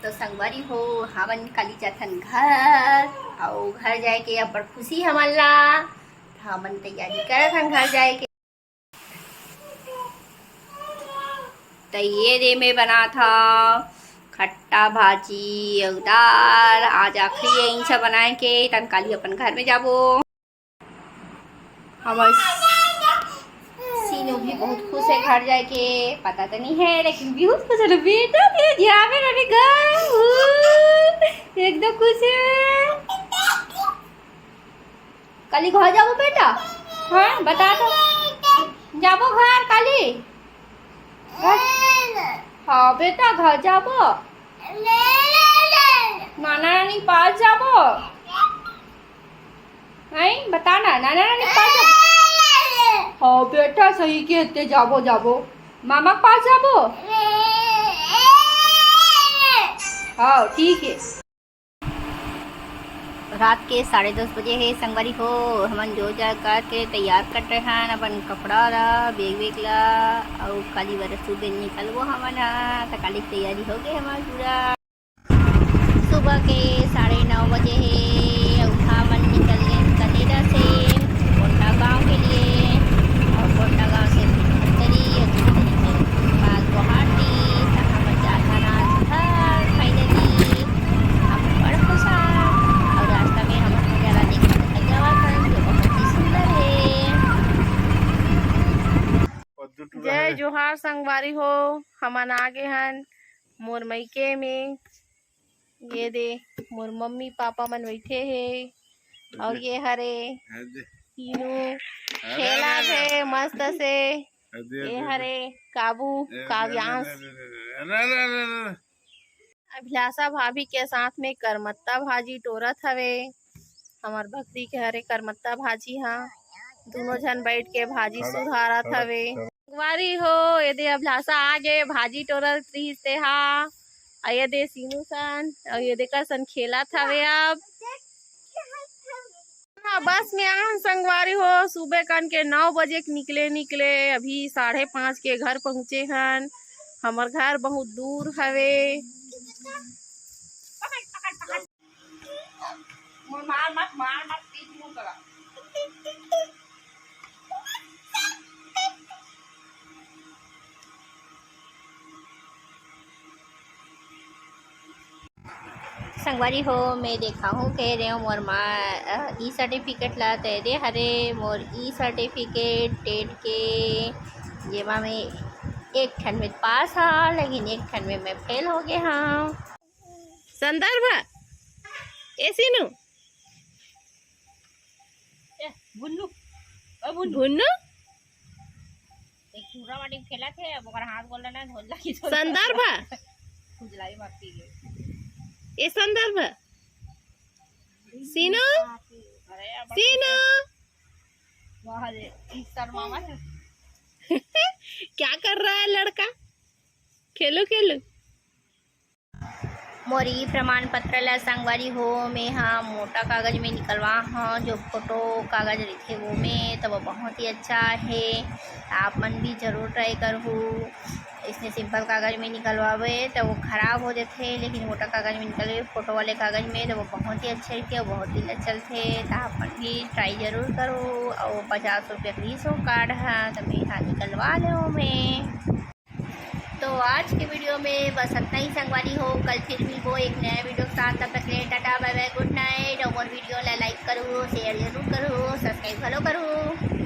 तो संगवारी हो हमन काली जाथन घर और घर जाए के अब बड़ खुशी हमन ला हमन तैयारी करत हन घर जाए के। तो ये दे में बना था खट्टा भाजी और दाल। आज आखिरी यहीं से बनाए के तन काली अपन घर में जाबो। हमार सीनू भी बहुत खुश है घर जाए के, पता तो नहीं है लेकिन बहुत खुश है बेटा जावे रे घर एकदम खुश है। काली घर जाबो बेटा? हाँ बता तो जाबो घर काली? हाँ बेटा घर जाबो नाना नानी पास जाबो? नहीं बता ना नाना नानी पास जाबो? हाँ बेटा सही कहते जाबो जाबो मामा पास जाबो? हाँ ठीक है। रात के 10:30 बजे है संगवारी हो हमन जो जा करके तैयार कर रहे हैं अपन कपड़ा ला बैग वेग ला और काली बरस सुबह निकलबो हमन तो काली तैयारी हो गई हमार पूरा। सुबह के 9:30 बजे है और हमन निकल गए कटेरा से कोटा गाँव के लिए और कोटा गाँव से धनतरी के बाद गुवाहाटी हमन जाता ना घर फाइनली हम बड़ खुश और रास्ता में हम नजारा देखने निकल जावा था जो बहुत ही सुंदर है। जय जोहार संगवारी हो हमन आगे हन मोर मईके में। ये दे मोर मम्मी पापा मन बैठे है और ये हरे तीनों खेला थे मस्त से। ये हरे काबू काव्यांश अभिलाषा भाभी के साथ में करमत्ता भाजी टोरत हवे। हमार बकरी के हरे करमत्ता भाजी हाँ दोनों जन बैठ के भाजी सुधारत हवे। संगवारी हो ये दे अभिलाषा आगे भाजी टोरत रही से हाँ और ये दे सीनू सन और ये देखा सन खेलत हवे। अब हाँ बस में आन संगवारी हो सुबह कन के 9 बजे निकले अभी 5:30 के घर पहुँचे हन। हमार घर बहुत दूर हवे। संगवारी हो मैं देखा हूँ कह रहे हो मोर माँ ई सर्टिफिकेट ला दे दे हरे मोर ई सर्टिफिकेट टेट के जेमा में एक ठन में पास हाँ लेकिन एक ठन में मैं फेल हो गया हाँ। संदर्भ ए सीनू बुन्नू भुन्नू एक पूरा वाटी खेला थे अब ओकर हाथ गोल ना धोला की संदर्भ खुजलाई मारती है ए संदर्भ सीनू सीनू मामा क्या कर रहा है लड़का? खेलो खेलो। मोरी प्रमाण पत्र ला संगवारी हो मैं हाँ मोटा कागज में निकलवा हाँ जो फोटो कागज रखे वो में तो वो बहुत ही अच्छा है। आप मन भी जरूर ट्राई करो। इसने सिंपल कागज में निकलवावे तो वो ख़राब हो जाते लेकिन मोटा कागज में निकले फोटो वाले कागज में तो वो बहुत ही अच्छे रहते और बहुत दिन चलते। तो आप मन भी ट्राई जरूर करो और 50 रुपये का 20 कार्ड है तो मैं हाँ निकलवा लो मैं। तो आज के वीडियो में बस इतना ही संगवारी हो। कल फिर मिलबो एक नया वीडियो के साथ। तब तक ले tata bye bye good night. और वीडियो ला लाइक करो शेयर जरूर करो सब्सक्राइब करो।